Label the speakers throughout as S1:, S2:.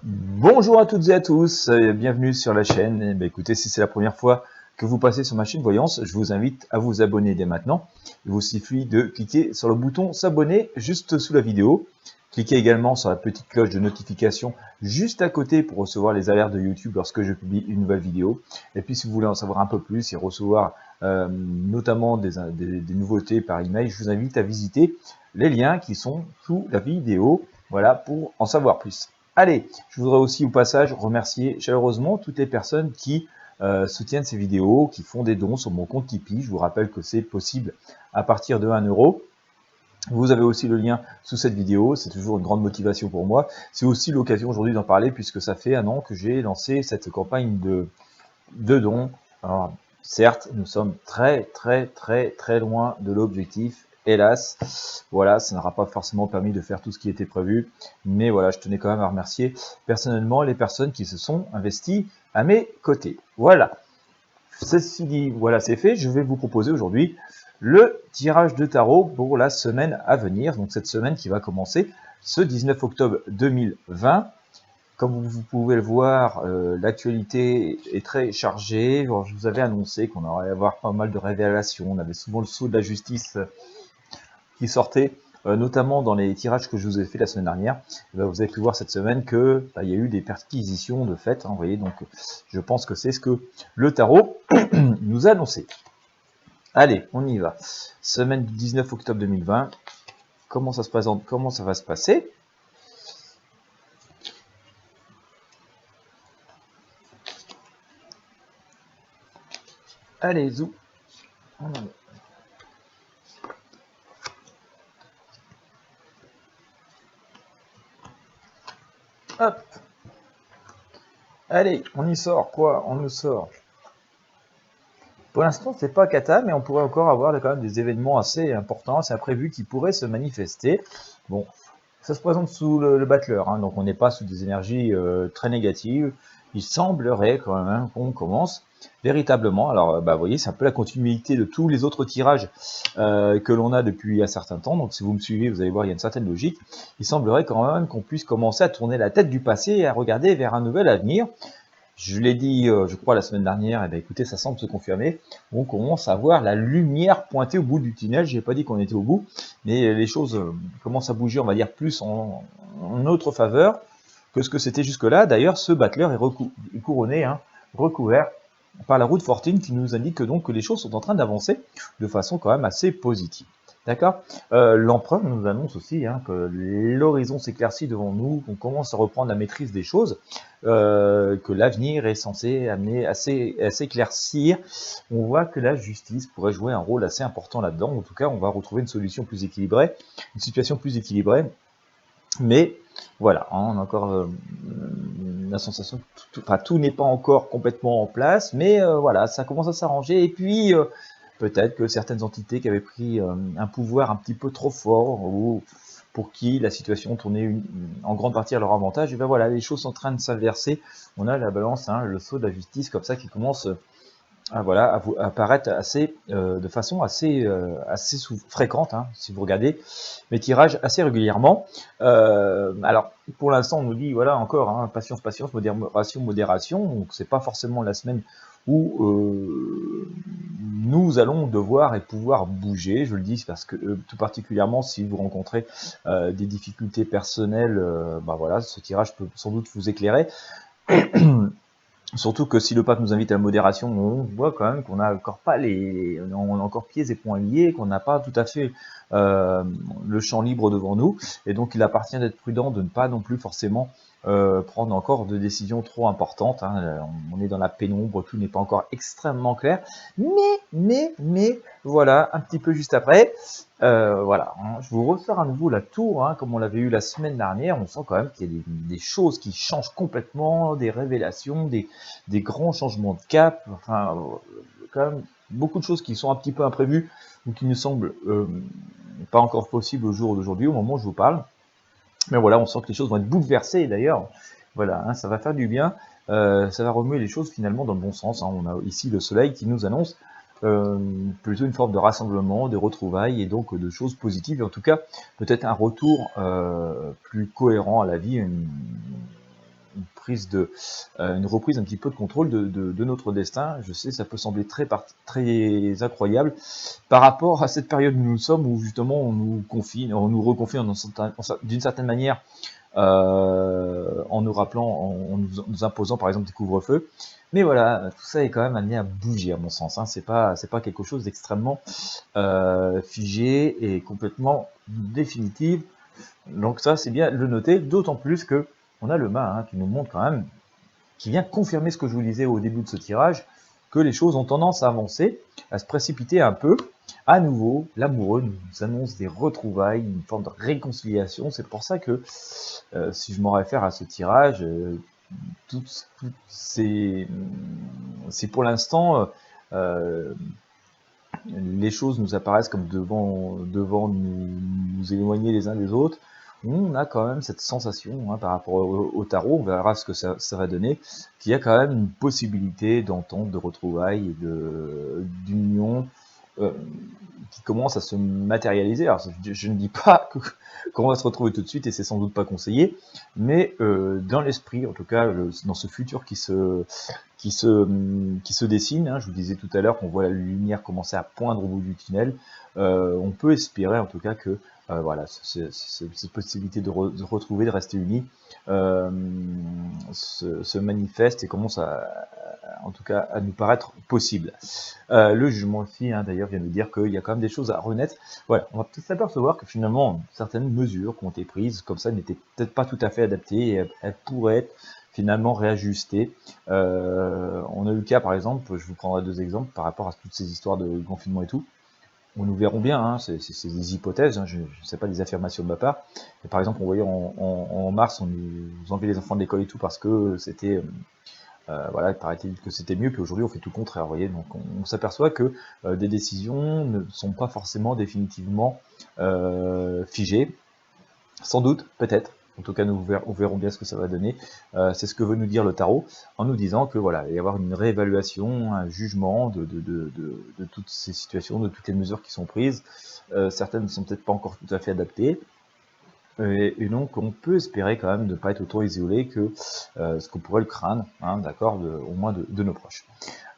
S1: Bonjour à toutes et à tous, bienvenue sur la chaîne. Écoutez, si c'est la première fois que vous passez sur ma chaîne Voyance, je vous invite à vous abonner dès maintenant. Il vous suffit de cliquer sur le bouton s'abonner juste sous la vidéo. Cliquez également sur la petite cloche de notification juste à côté pour recevoir les alertes de YouTube lorsque je publie une nouvelle vidéo. Et puis si vous voulez en savoir un peu plus et recevoir notamment des nouveautés par email, je vous invite à visiter les liens qui sont sous la vidéo, voilà, pour en savoir plus. Allez, je voudrais aussi au passage remercier chaleureusement toutes les personnes qui soutiennent ces vidéos, qui font des dons sur mon compte Tipeee. Je vous rappelle que c'est possible à partir de 1 €. Vous avez aussi le lien sous cette vidéo, c'est toujours une grande motivation pour moi. C'est aussi l'occasion aujourd'hui d'en parler puisque ça fait 1 an que j'ai lancé cette campagne de dons. Alors, certes, nous sommes très loin de l'objectif. Hélas, voilà, ça n'aura pas forcément permis de faire tout ce qui était prévu, mais voilà, je tenais quand même à remercier personnellement les personnes qui se sont investies à mes côtés. Voilà, ceci dit, voilà, c'est fait. Je vais vous proposer aujourd'hui le tirage de tarot pour la semaine à venir, donc cette semaine qui va commencer ce 19 octobre 2020. Comme vous pouvez le voir, l'actualité est très chargée. Alors, je vous avais annoncé qu'on aurait avoir pas mal de révélations. On avait souvent le sceau de la justice qui sortait, notamment dans les tirages que je vous ai fait la semaine dernière. Et vous avez pu voir cette semaine que il y a eu des perquisitions de fait. Vous voyez, donc je pense que c'est ce que le tarot nous a annoncé. Allez, on y va. Semaine du 19 octobre 2020. Comment ça se présente? Comment ça va se passer? Allez, zou. Hop. Allez, on y sort. Quoi? On nous sort. Pour l'instant, c'est pas cata, mais on pourrait encore avoir quand même des événements assez importants, assez imprévus qui pourraient se manifester. Bon, ça se présente sous le battleur, hein, donc on n'est pas sous des énergies très négatives. Il semblerait quand même qu'on commence véritablement. Alors, vous voyez, c'est un peu la continuité de tous les autres tirages que l'on a depuis un certain temps. Donc, si vous me suivez, vous allez voir, il y a une certaine logique. Il semblerait quand même qu'on puisse commencer à tourner la tête du passé et à regarder vers un nouvel avenir. Je l'ai dit, je crois, la semaine dernière, et écoutez, ça semble se confirmer. On commence à voir la lumière pointée au bout du tunnel. Je n'ai pas dit qu'on était au bout, mais les choses commencent à bouger, on va dire, plus en notre faveur que ce que c'était jusque-là. D'ailleurs, ce battleur est couronné, hein, recouvert par la roue de fortune qui nous indique donc que les choses sont en train d'avancer de façon quand même assez positive. D'accord. L'empereur nous annonce aussi que l'horizon s'éclaircit devant nous, qu'on commence à reprendre la maîtrise des choses, que l'avenir est censé amener à s'éclaircir. On voit que la justice pourrait jouer un rôle assez important là-dedans. En tout cas, on va retrouver une solution plus équilibrée, une situation plus équilibrée. Mais voilà, on a encore la sensation que tout n'est pas encore complètement en place, mais voilà, ça commence à s'arranger. Et puis peut-être que certaines entités qui avaient pris un pouvoir un petit peu trop fort, ou pour qui la situation tournait en grande partie à leur avantage, et bien voilà, les choses sont en train de s'inverser. On a la balance, le sceau de la justice comme ça qui commence à apparaître de façon assez fréquente, si vous regardez mes tirages assez régulièrement. Alors pour l'instant on nous dit voilà encore patience, modération, donc c'est pas forcément la semaine où nous allons devoir et pouvoir bouger. Je le dis parce que tout particulièrement si vous rencontrez des difficultés personnelles, voilà, ce tirage peut sans doute vous éclairer. Surtout que si le pape nous invite à la modération, on voit quand même qu'on n'a encore pas on a encore pieds et poings liés, qu'on n'a pas tout à fait le champ libre devant nous, et donc il appartient d'être prudent, de ne pas non plus forcément prendre encore de décisions trop importantes. On est dans la pénombre, tout n'est pas encore extrêmement clair, mais voilà, un petit peu juste après. Voilà, je vous ressors à nouveau la tour, comme on l'avait eu la semaine dernière. On sent quand même qu'il y a des choses qui changent complètement, des révélations, des grands changements de cap, enfin, quand même beaucoup de choses qui sont un petit peu imprévues ou qui ne semblent pas encore possibles au jour d'aujourd'hui, au moment où je vous parle. Mais voilà, on sent que les choses vont être bouleversées d'ailleurs. Voilà, ça va faire du bien, ça va remuer les choses finalement dans le bon sens. On a ici le soleil qui nous annonce plutôt une forme de rassemblement, de retrouvailles et donc de choses positives. Et en tout cas, peut-être un retour plus cohérent à la vie, une reprise un petit peu de contrôle de notre destin. Je sais, ça peut sembler très incroyable par rapport à cette période où nous sommes, où justement on nous reconfie d'une certaine manière, en nous rappelant, en nous imposant par exemple des couvre-feux. Mais voilà, tout ça est quand même amené à bouger à mon sens. C'est pas quelque chose d'extrêmement figé et complètement définitif. Donc ça, c'est bien de le noter, d'autant plus que on a le mât qui nous montre quand même, qui vient confirmer ce que je vous disais au début de ce tirage, que les choses ont tendance à avancer, à se précipiter un peu. À nouveau, l'amoureux nous annonce des retrouvailles, une forme de réconciliation. C'est pour ça que, si je m'en réfère à ce tirage, c'est pour l'instant, les choses nous apparaissent comme devant nous éloigner les uns des autres. On a quand même cette sensation, par rapport au tarot, on verra ce que ça va donner, qu'il y a quand même une possibilité d'entente, de retrouvailles, d'union, qui commence à se matérialiser. Alors, je ne dis pas qu'on va se retrouver tout de suite, et c'est sans doute pas conseillé, mais dans l'esprit, en tout cas, dans ce futur qui se dessine, je vous disais tout à l'heure qu'on voit la lumière commencer à poindre au bout du tunnel, on peut espérer en tout cas que voilà, cette possibilité de retrouver, de rester unis, se manifeste et commence en tout cas à nous paraître possible. Le jugement aussi, d'ailleurs, vient nous dire qu'il y a quand même des choses à renaître. Voilà, on va peut-être s'apercevoir que finalement, certaines mesures qui ont été prises comme ça n'étaient peut-être pas tout à fait adaptées, et elles pourraient être finalement réajustées. On a eu le cas, par exemple, je vous prendrai 2 exemples par rapport à toutes ces histoires de confinement et tout. Nous verrons bien, c'est des hypothèses, je ne sais pas des affirmations de ma part. Et par exemple, on voyait en mars, on nous enlevait les enfants de l'école et tout parce que c'était, voilà, paraît-il que c'était mieux, puis aujourd'hui on fait tout le contraire, vous voyez. Donc on s'aperçoit que des décisions ne sont pas forcément définitivement figées, sans doute, peut-être. En tout cas, nous verrons bien ce que ça va donner. C'est ce que veut nous dire le tarot, en nous disant que voilà, il va y avoir une réévaluation, un jugement de toutes ces situations, de toutes les mesures qui sont prises. Certaines ne sont peut-être pas encore tout à fait adaptées. Et donc, on peut espérer quand même ne pas être autant isolé que ce qu'on pourrait le craindre, d'accord, au moins de nos proches.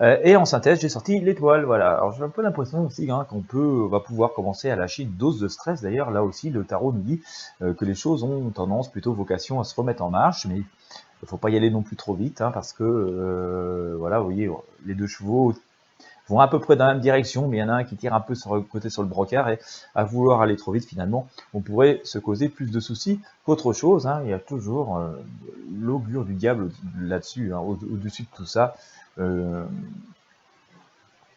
S1: Et en synthèse, j'ai sorti l'étoile, voilà. Alors j'ai un peu l'impression aussi qu'on va pouvoir commencer à lâcher une dose de stress. D'ailleurs, là aussi, le tarot nous dit que les choses ont tendance, plutôt vocation à se remettre en marche, mais il ne faut pas y aller non plus trop vite, parce que, voilà, vous voyez, les 2 chevaux vont à peu près dans la même direction, mais il y en a un qui tire un peu sur le côté sur le brocard, et à vouloir aller trop vite, finalement, on pourrait se causer plus de soucis qu'autre chose. Il y a toujours l'augure du diable là-dessus, au-dessus de tout ça.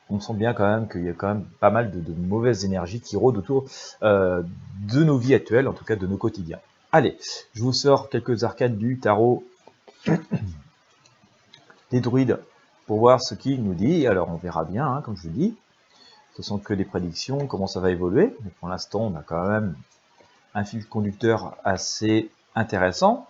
S1: On sent bien quand même qu'il y a quand même pas mal de mauvaises énergies qui rôdent autour de nos vies actuelles, en tout cas de nos quotidiens. Allez, je vous sors quelques arcades du tarot des druides pour voir ce qu'il nous dit. Alors on verra bien, comme je vous dis. Ce sont que des prédictions, comment ça va évoluer. Mais pour l'instant, on a quand même un fil conducteur assez intéressant.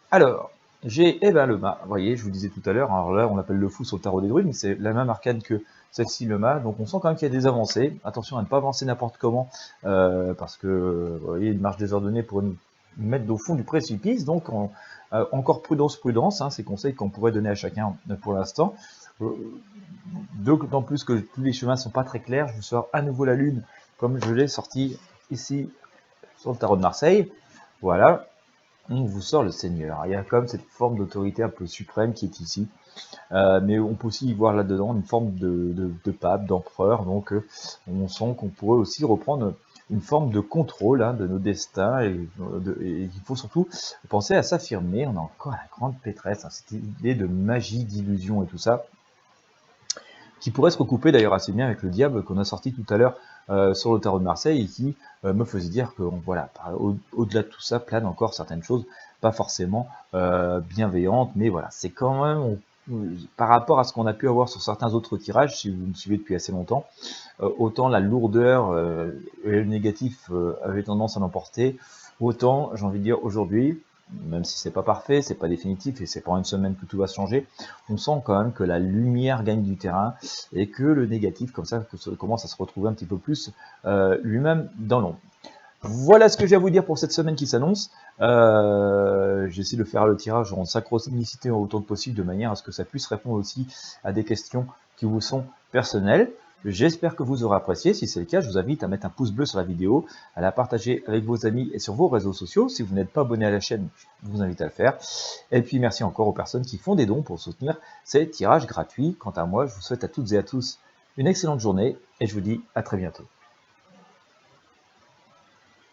S1: Alors, j'ai le mât. Vous voyez, je vous disais tout à l'heure, alors là, on l'appelle le fou sur le tarot des druides, mais c'est la même arcade que celle-ci, le mât. Donc on sent quand même qu'il y a des avancées. Attention à ne pas avancer n'importe comment, parce que, vous voyez, une marche désordonnée pourrait nous mettre au fond du précipice. Donc, encore prudence, ces conseils qu'on pourrait donner à chacun pour l'instant. D'autant plus que tous les chemins ne sont pas très clairs. Je vous sors à nouveau la lune, comme je l'ai sorti ici sur le tarot de Marseille. Voilà. On vous sort le Seigneur. Il y a quand même cette forme d'autorité un peu suprême qui est ici. Mais on peut aussi y voir là-dedans une forme de pape, d'empereur. Donc on sent qu'on pourrait aussi reprendre une forme de contrôle de nos destins. Et il faut surtout penser à s'affirmer. On a encore la grande pétresse, cette idée de magie, d'illusion et tout ça, qui pourrait se recouper d'ailleurs assez bien avec le diable qu'on a sorti tout à l'heure sur le tarot de Marseille, et qui me faisait dire que voilà, au-delà de tout ça plane encore certaines choses pas forcément bienveillantes, mais voilà, c'est quand même par rapport à ce qu'on a pu avoir sur certains autres tirages, si vous me suivez depuis assez longtemps, autant la lourdeur et le négatif avaient tendance à l'emporter, autant j'ai envie de dire aujourd'hui, même si c'est pas parfait, c'est pas définitif et c'est pas en une semaine que tout va se changer, on sent quand même que la lumière gagne du terrain et que le négatif, comme ça, commence à se retrouver un petit peu plus lui-même dans l'ombre. Voilà ce que j'ai à vous dire pour cette semaine qui s'annonce. J'essaie de faire le tirage en synchronicité autant que possible, de manière à ce que ça puisse répondre aussi à des questions qui vous sont personnelles. J'espère que vous aurez apprécié. Si c'est le cas, je vous invite à mettre un pouce bleu sur la vidéo, à la partager avec vos amis et sur vos réseaux sociaux. Si vous n'êtes pas abonné à la chaîne, je vous invite à le faire. Et puis merci encore aux personnes qui font des dons pour soutenir ces tirages gratuits. Quant à moi, je vous souhaite à toutes et à tous une excellente journée et je vous dis à très bientôt.